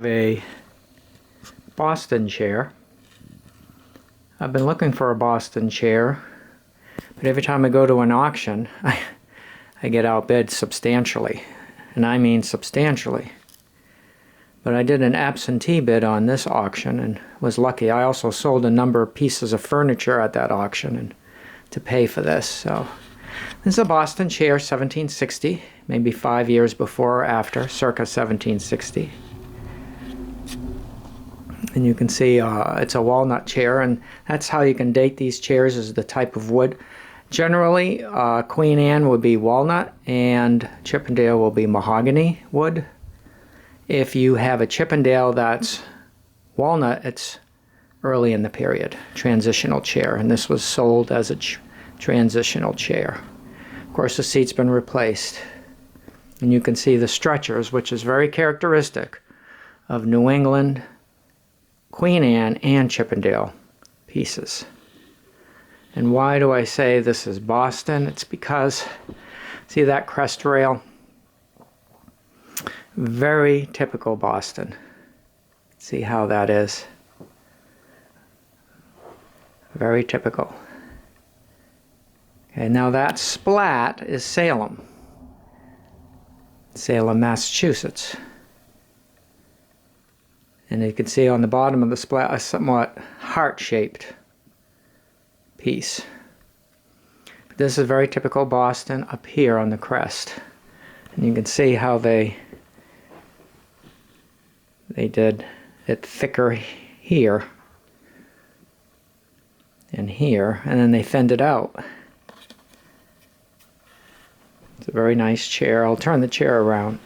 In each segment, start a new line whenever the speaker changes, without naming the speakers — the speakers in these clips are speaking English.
A Boston chair. I've been looking for a Boston chair, but every time I go to an auction, I get outbid substantially, and I mean substantially. But I did an absentee bid on this auction and was lucky. I also sold a number of pieces of furniture at that auction and to pay for this. So this is a Boston chair, 1760, maybe 5 years before or after, circa 1760. And you can see it's a walnut chair, and that's how you can date these chairs, is the type of wood. Generally, Queen Anne would be walnut and Chippendale will be mahogany wood. If you have a Chippendale that's walnut, it's early in the period, transitional chair, and this was sold as a transitional chair. Of course, the seat's been replaced. And you can see the stretchers, which is very characteristic of New England, Queen Anne, and Chippendale pieces. And why do I say this is Boston? It's because, see that crest rail? Very typical Boston. See how that is? Very typical. Okay, now that Splat is Salem. Salem, Massachusetts. And you can see on the bottom of the Splat a somewhat heart-shaped piece. But this is very typical Boston up here on the crest. And you can see how they did it thicker here and here, and then they thinned it out. It's a very nice chair. I'll turn the chair around.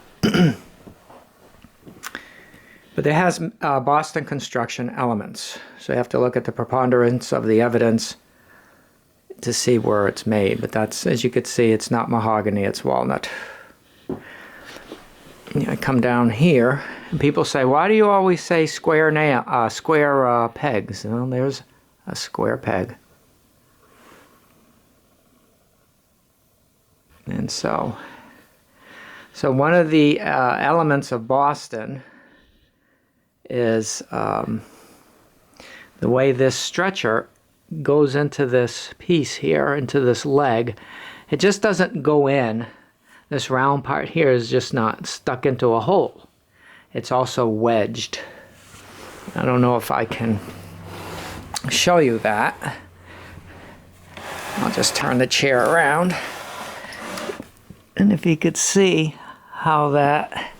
But it has Boston construction elements. So you have to look at the preponderance of the evidence to see where it's made. But that's, as you can see, it's not mahogany, it's walnut. I come down here, and people say, why do you always say square pegs? Well, there's a square peg. And so one of the elements of Boston is the way this stretcher goes into this piece here, into this leg. It just doesn't go in. This round part here is just not stuck into a hole. It's also wedged. I don't know if I can show you that. I'll just turn the chair around. And if you could see how that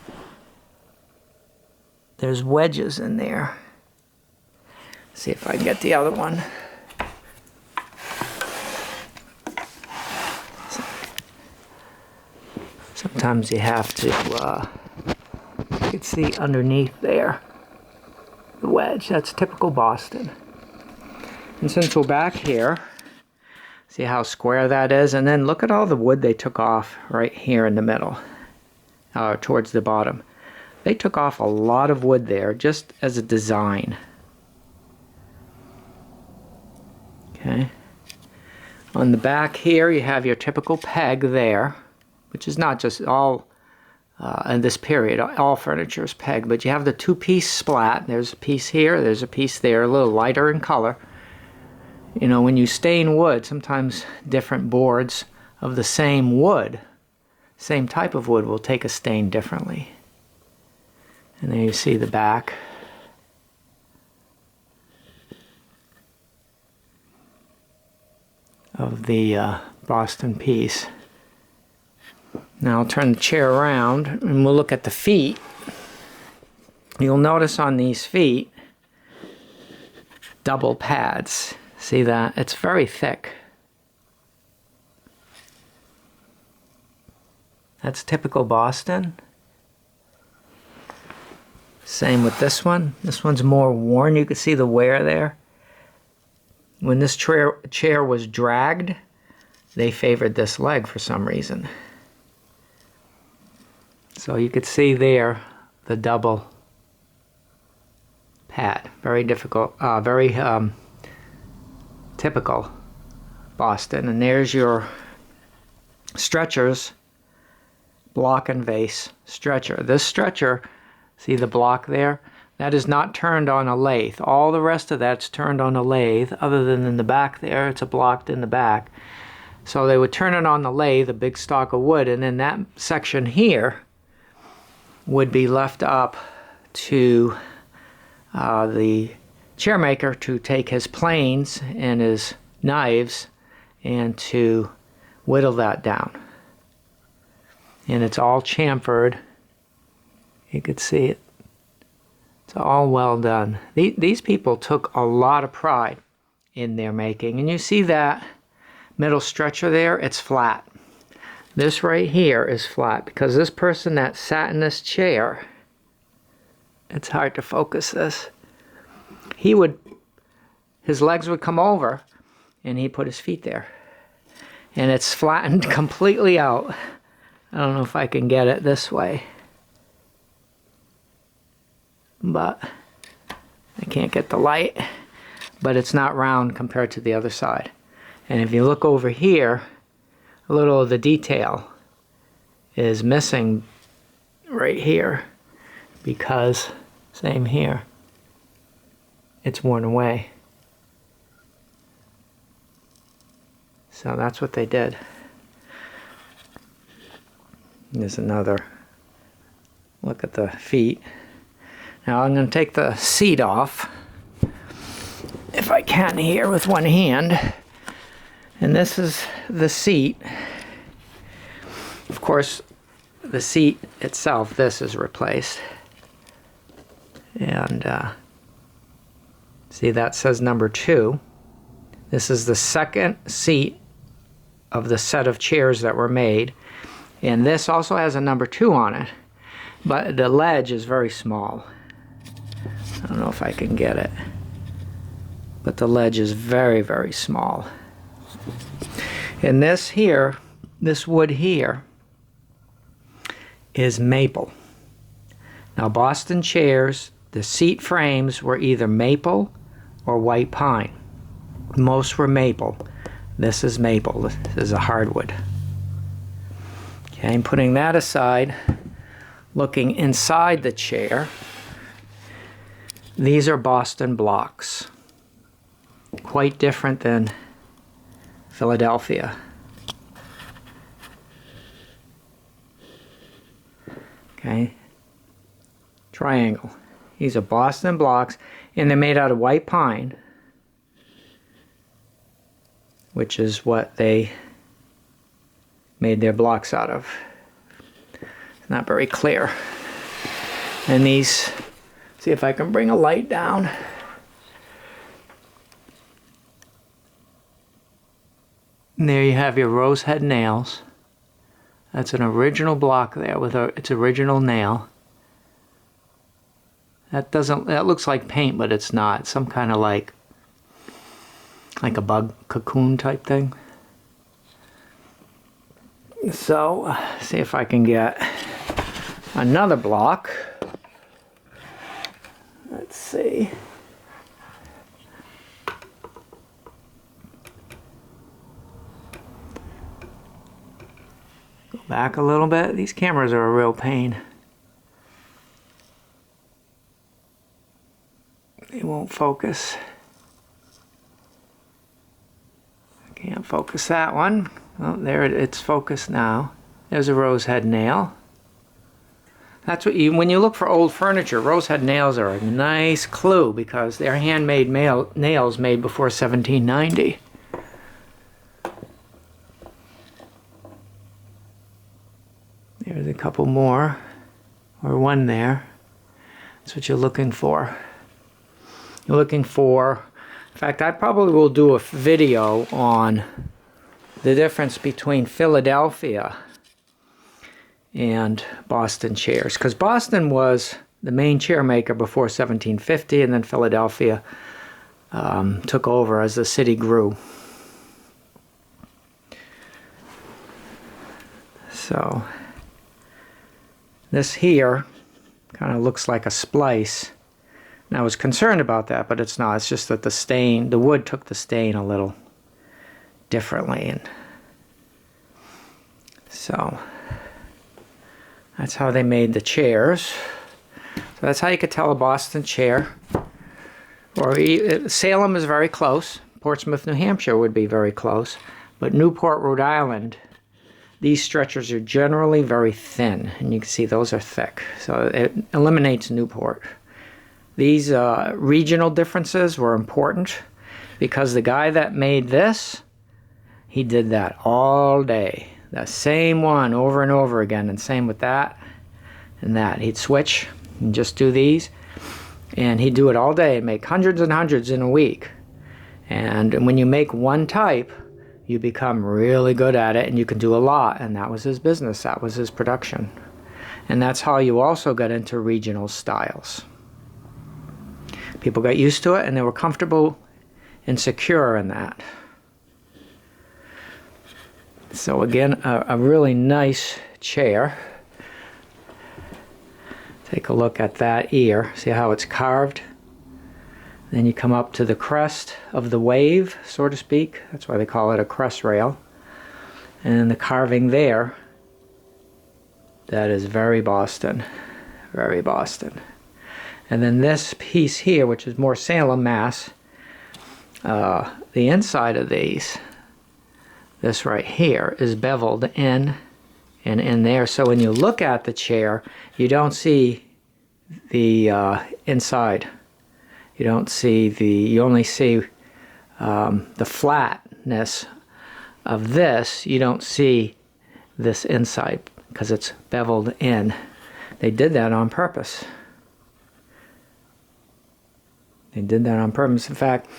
there's wedges in there. See if I can get the other one. Sometimes you have to, you can see underneath there, the wedge. That's typical Boston. And since we're back here, see how square that is? And then look at all the wood they took off right here in the middle, towards the bottom. They took off a lot of wood there just as a design. Okay. On the back here you have your typical peg there, which is not just all in this period, all furniture is pegged, but you have the two-piece Splat. There's a piece here, there's a piece there, a little lighter in color. You know, when you stain wood, sometimes different boards of the same wood, same type of wood, will take a stain differently. And there you see the back. Of the Boston piece. Now I'll turn the chair around and we'll look at the feet. You'll notice on these feet, double pads. See that? It's very thick. That's typical Boston. Same with this one. This one's more worn. You can see the wear there. When this chair was dragged, they favored this leg for some reason. So you could see there the double pad. Very difficult, very typical Boston. And there's your stretchers, block and vase stretcher. This stretcher See the block there? That is not turned on a lathe. All the rest of that's turned on a lathe, other than in the back there. It's blocked in the back. So they would turn it on the lathe, a big stock of wood, and then that section here would be left up to the chairmaker to take his planes and his knives and to whittle that down. And it's all chamfered. You could see it. It's all well done. These people took a lot of pride in their making. And you see that middle stretcher there? It's flat. This right here is flat because this person that sat in this chair, it's hard to focus this, his legs would come over and he'd put his feet there. And it's flattened completely out. I don't know if I can get it this way, but I can't get the light. But it's not round compared to the other side. And if you look over here, a little of the detail is missing right here because, same here, it's worn away. So that's what they did. There's another look at the feet. Now I'm going to take the seat off, if I can here with one hand. And this is the seat. Of course, the seat itself, this is replaced. And see, that says number 2. This is the second seat of the set of chairs that were made. And this also has a number 2 on it. But the ledge is very small. I don't know if I can get it. But the ledge is very, very small. And this here, this wood here, is maple. Now Boston chairs, the seat frames were either maple or white pine. Most were maple. This is maple. This is a hardwood. Okay, I'm putting that aside. Looking inside the chair, these are Boston blocks. Quite different than Philadelphia. Okay, triangle. These are Boston blocks, and they're made out of white pine, which is what they made their blocks out of. It's not very clear. And these, see if I can bring a light down. And there you have your rose head nails. That's an original block there with its original nail. That looks like paint, but it's not. It's some kind of like a bug cocoon type thing. So, see if I can get another block. Let's see. Go back a little bit. These cameras are a real pain. They won't focus. I can't focus that one. Oh, there it's focused now. There's a rose head nail. That's what when you look for old furniture, rose head nails are a nice clue because they're handmade nails made before 1790. There's a couple more, or one there. That's what you're looking for. You're looking for, in fact, I probably will do a video on the difference between Philadelphia and Boston chairs, because Boston was the main chair maker before 1750, and then Philadelphia took over as the city grew. So this here kind of looks like a splice. And I was concerned about that, but it's not. It's just that the wood took the stain a little differently, and so that's how they made the chairs. So So that's how you could tell a Boston chair. Or Salem is very close. Portsmouth, New Hampshire would be very close. But Newport, Rhode Island, these stretchers are generally very thin. And you can see those are thick. So it eliminates Newport. These regional differences were important because the guy that made this, he did that all day. The same one over and over again, and same with that and that. He'd switch and just do these, and he'd do it all day and make hundreds and hundreds in a week. And when you make one type, you become really good at it, and you can do a lot, and that was his business. That was his production. And that's how you also got into regional styles. People got used to it, and they were comfortable and secure in that. So again, a really nice chair. Take a look at that ear. See how it's carved? Then you come up to the crest of the wave, so to speak. That's why they call it a crest rail. And the carving there, that is very Boston. Very Boston. And then this piece here, which is more Salem, Mass. The inside of these, this right here, is beveled in and in there. So when you look at the chair, you don't see the inside. You don't see you only see the flatness of this. You don't see this inside because it's beveled in. They did that on purpose. They did that on purpose. In fact,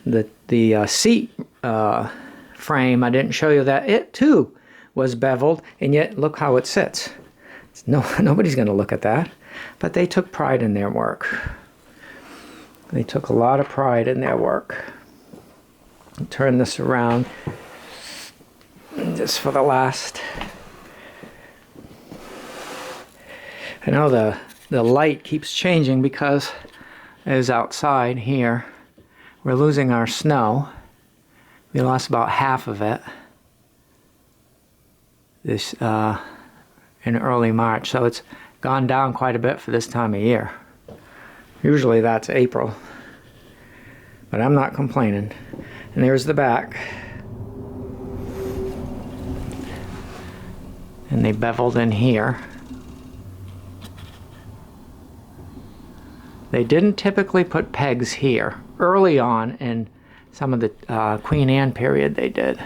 the seat frame, I didn't show you that. It too was beveled, and yet look how it sits. Nobody's going to look at that. But they took pride in their work. They took a lot of pride in their work. I'll turn this around just for the last. I know the light keeps changing because it is outside here. We're losing our snow. We lost about half of it this in early March, so it's gone down quite a bit for this time of year. Usually that's April, but I'm not complaining. And there's the back, and they beveled in here. They didn't typically put pegs here. Early on in some of the Queen Anne period they did.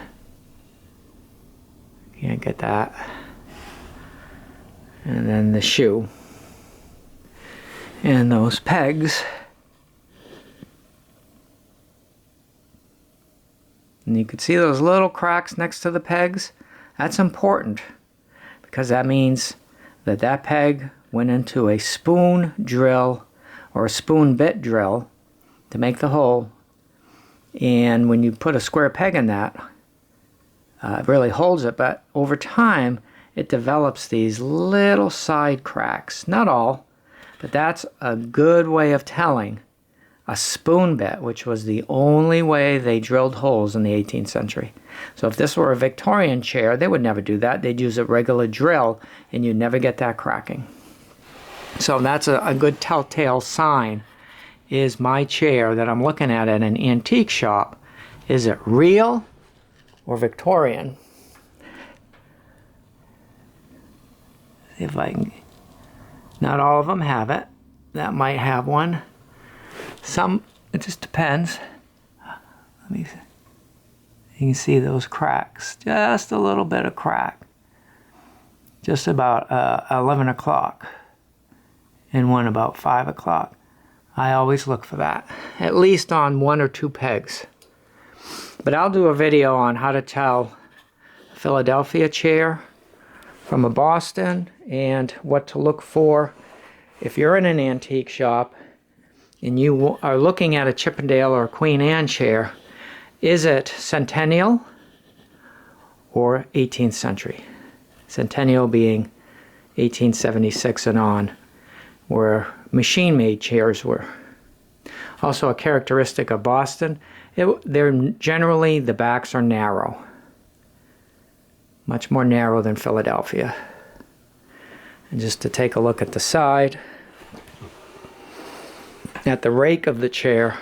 Can't get that. And then the shoe. And those pegs. And you can see those little cracks next to the pegs. That's important because that means that that peg went into a spoon drill or a spoon bit drill to make the hole. And when you put a square peg in that, it really holds it, but over time it develops these little side cracks. Not all, but that's a good way of telling a spoon bit, which was the only way they drilled holes in the 18th century. So if this were a Victorian chair, they would never do that. They'd use a regular drill, and you'd never get that cracking. So that's a good telltale sign. Is my chair that I'm looking at an antique shop, is it real or Victorian? See if I can. Not all of them have it. That might have one. Some, it just depends. Let me see. You can see those cracks. Just a little bit of crack. Just about 11 o'clock. And one about 5 o'clock. I always look for that. At least on one or two pegs. But I'll do a video on how to tell a Philadelphia chair from a Boston and what to look for if you're in an antique shop and you are looking at a Chippendale or a Queen Anne chair. Is it Centennial or 18th century? Centennial being 1876 and on, where machine-made chairs were. Also a characteristic of Boston, they're generally, the backs are narrow. Much more narrow than Philadelphia. And just to take a look at the side, at the rake of the chair,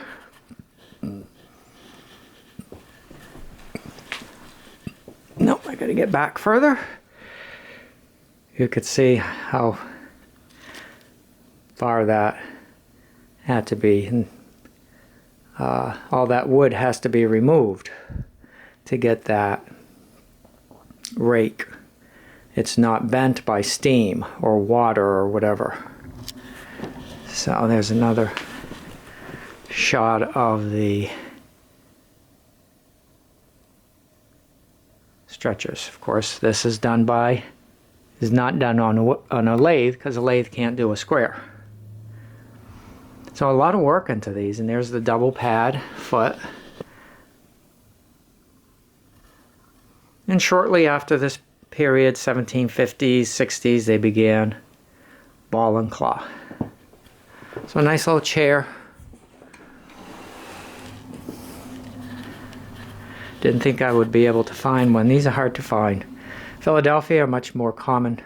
nope, I gotta get back further. You could see how far that had to be, and all that wood has to be removed to get that rake. It's not bent by steam or water or whatever. So there's another shot of the stretchers. Of course, this is not done on a lathe, because a lathe can't do a square. So a lot of work into these, and there's the double pad foot. And shortly after this period, 1750s, 60s, they began ball and claw. So a nice little chair. Didn't think I would be able to find one. These are hard to find. Philadelphia are much more common,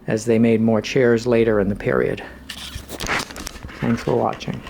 as they made more chairs later in the period. Thanks for watching.